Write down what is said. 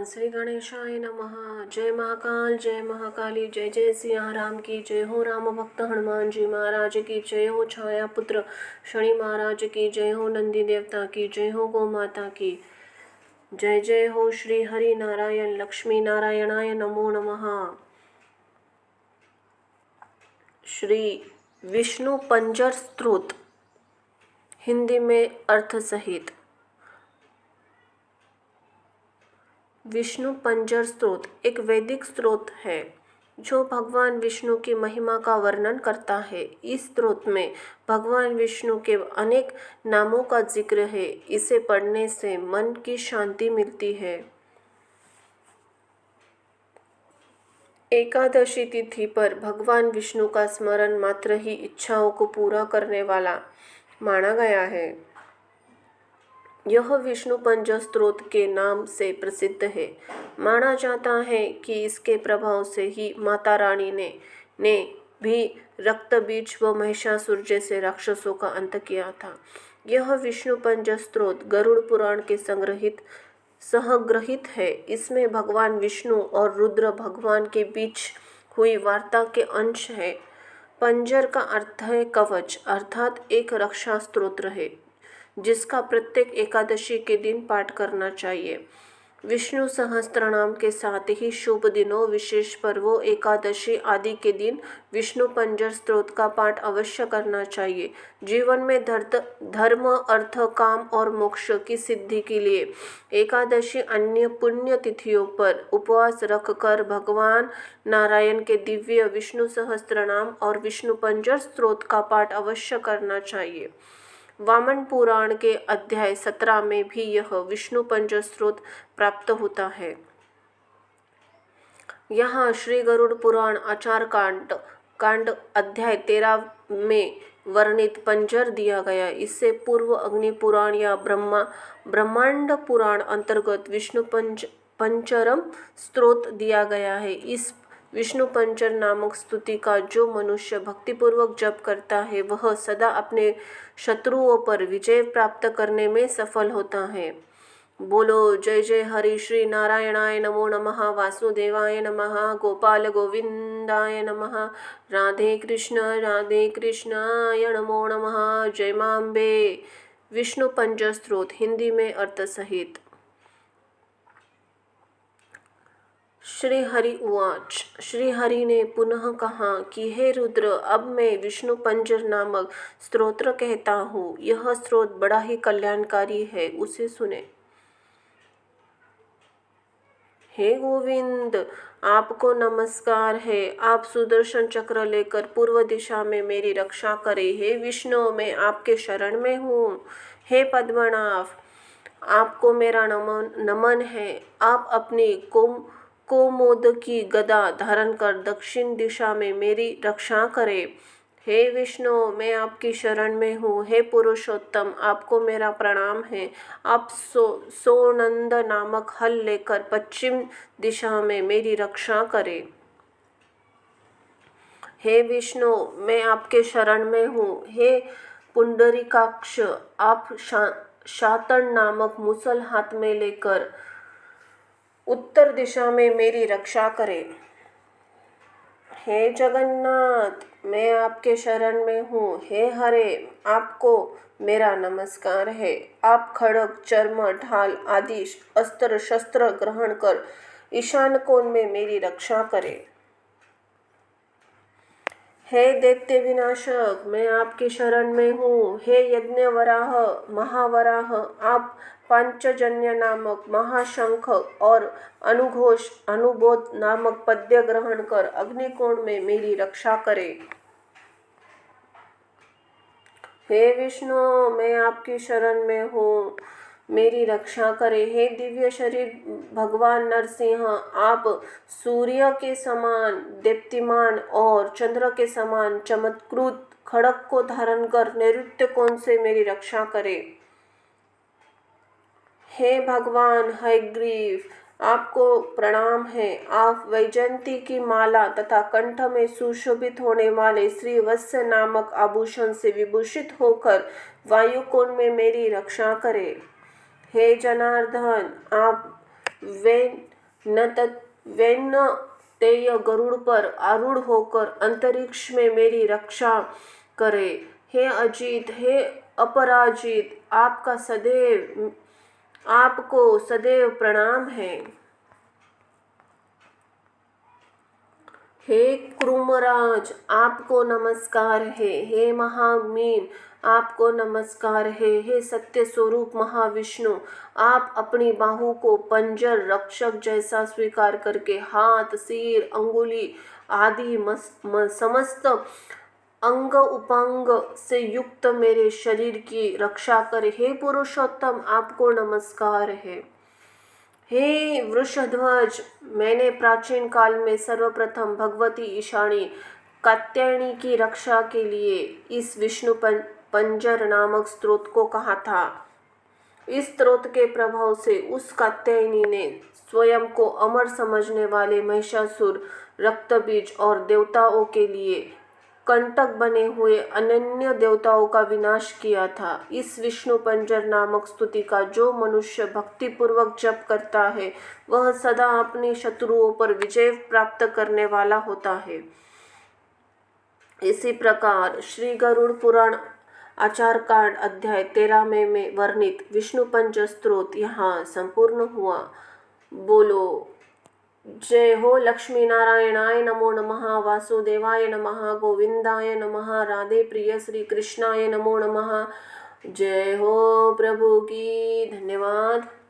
ओम श्री गणेशाय नमः। जय महाकाल, जय महाकाली, जय जय सिया राम की जय हो। राम भक्त हनुमान जी महाराज की जय हो। छाया पुत्र शनि महाराज की जय हो। नंदी देवता की जय हो। गौ माता की जय जय हो। श्री हरि नारायण लक्ष्मी नारायणाय नमो नमः। श्री विष्णु पंजर स्तोत्र हिंदी में अर्थ सहित। विष्णु पंजर स्तोत्र एक वैदिक स्तोत्र है जो भगवान विष्णु की महिमा का वर्णन करता है। इस स्तोत्र में भगवान विष्णु के अनेक नामों का जिक्र है। इसे पढ़ने से मन की शांति मिलती है। एकादशी तिथि पर भगवान विष्णु का स्मरण मात्र ही इच्छाओं को पूरा करने वाला माना गया है। यह विष्णु पंजर स्तोत्र के नाम से प्रसिद्ध है। माना जाता है कि इसके प्रभाव से ही माता रानी ने भी रक्त बीज व महिषासुर जैसे राक्षसों का अंत किया था। यह विष्णु पंजर स्तोत्र गरुड़ पुराण के सहग्रहित है। इसमें भगवान विष्णु और रुद्र भगवान के बीच हुई वार्ता के अंश है। पंजर का अर्थ है कवच, अर्थात एक रक्षा स्तोत्र है जिसका प्रत्येक एकादशी के दिन पाठ करना चाहिए। विष्णु सहस्त्रनाम के साथ ही शुभ दिनों, विशेष पर्वों, एकादशी आदि के दिन विष्णु पंजर स्तोत्र का पाठ अवश्य करना चाहिए। जीवन में धर्म, अर्थ, काम और मोक्ष की सिद्धि के लिए एकादशी अन्य पुण्य तिथियों पर उपवास रखकर भगवान नारायण के दिव्य विष्णु सहस्त्रनाम और विष्णु पंजर स्तोत्र का पाठ अवश्य करना चाहिए। वामन पुराण के अध्याय 17 में भी यह विष्णु पंजर स्तोत्र प्राप्त होता है। यहाँ श्री गरुड़ पुराण आचार कांड अध्याय 13 में वर्णित पंजर दिया गया। इससे पूर्व अग्नि पुराण या ब्रह्मांड पुराण अंतर्गत विष्णु पंचरम स्तोत्र दिया गया है। इस विष्णु पंचर नामक स्तुति का जो मनुष्य भक्तिपूर्वक जप करता है वह सदा अपने शत्रुओं पर विजय प्राप्त करने में सफल होता है। बोलो जय जय हरि। श्री नारायणाय नमो नमः। वासुदेवाय नमः। गोपाल गोविंदाय नमः। राधे कृष्णाय नमो नमः। जय मांबे। विष्णु पंजर स्तोत्र हिंदी में अर्थ सहित। श्री हरि उवाच। श्री हरि ने पुनः कहा कि हे रुद्र, अब मैं विष्णु पंजर नामक स्तोत्र कहता हूँ। यह स्तोत्र बड़ा ही कल्याणकारी है, उसे सुने। हे गोविंद, आपको नमस्कार है। आप सुदर्शन चक्र लेकर पूर्व दिशा में मेरी रक्षा करें। हे विष्णु, मैं आपके शरण में हूँ। हे पद्मनाभ, आपको मेरा नमन है। आप अपनी कोमोद की गदा धारण कर दक्षिण दिशा में मेरी रक्षा करें। हे विष्णु, मैं आपकी शरण में हूँ। हे पुरुषोत्तम, आपको मेरा प्रणाम है। आप सोनंद नामक हल लेकर पश्चिम दिशा में मेरी रक्षा करें। हे विष्णु, मैं आपके शरण में हूँ। हे पुंडरीकाक्ष, आप शातन नामक मुसल हाथ में लेकर उत्तर दिशा में मेरी रक्षा करें। हे जगन्नाथ, मैं आपके शरण में हूँ। हे हरे, आपको मेरा नमस्कार है। आप खड्ग, चर्म, ढाल आदि अस्त्र शस्त्र ग्रहण कर ईशान कोण में मेरी रक्षा करें। हे दैत्य विनाशक, मैं आपकी शरण में हूँ। हे यज्ञ वराह, महावराह, आप पांचजन्य नामक महाशंख और अनुबोध नामक पद्य ग्रहण कर अग्निकोण में मेरी रक्षा करें। हे विष्णु, मैं आपकी शरण में हूँ, मेरी रक्षा करें। हे दिव्य शरीर भगवान नरसिंह, आप सूर्य के समान दीप्तिमान और चंद्र के समान चमत्कृत खड्ग को धारण कर नैऋत्य कोण से मेरी रक्षा करें। हे भगवान हयग्रीव, आपको प्रणाम है। आप वैजयंती की माला तथा कंठ में सुशोभित होने वाले श्री वत्स नामक आभूषण से विभूषित होकर वायुकोण में मेरी रक्षा करें। हे जनार्दन, आप वैन तेय गरुड़ पर आरूढ़ होकर अंतरिक्ष में मेरी रक्षा करे। हे अजीत, हे अपराजित, आपको सदैव प्रणाम है। हे कुर्मराज, आपको नमस्कार है। हे महामीन, आपको नमस्कार है। हे सत्य स्वरूप महाविष्णु, आप अपनी बाहु को पंजर रक्षक जैसा स्वीकार करके हाथ, सिर, अंगुली आदि समस्त अंग उपांग से युक्त मेरे शरीर की रक्षा करे। हे पुरुषोत्तम, आपको नमस्कार है। हे वृषध्वज, मैंने प्राचीन काल में सर्वप्रथम भगवती ईशानी कात्यायनी की रक्षा के लिए इस विष्णु पंजर नामक स्त्रोत को कहा था। इस स्त्रोत के प्रभाव से उस कात्यायनी ने स्वयं को अमर समझने वाले महिषासुर, रक्तबीज और देवताओं के लिए कंटक बने हुए अनन्य देवताओं का विनाश किया था। इस विष्णु पंजर नामक स्तुति का जो मनुष्य भक्ति पूर्वक जप करता है वह सदा अपने शत्रुओं पर विजय प्राप्त करने वाला होता है। इसी प्रकार श्री गरुड़ पुराण आचार कांड अध्याय 13 में वर्णित विष्णु पंजर स्तोत्र यहाँ संपूर्ण हुआ। बोलो जय हो लक्ष्मी नारायणाय नमो नमः, वासुदेवाय नमः, गोविंदाय नमः, राधे प्रिय श्री कृष्णाय नमो नमः। जय हो प्रभु की। धन्यवाद।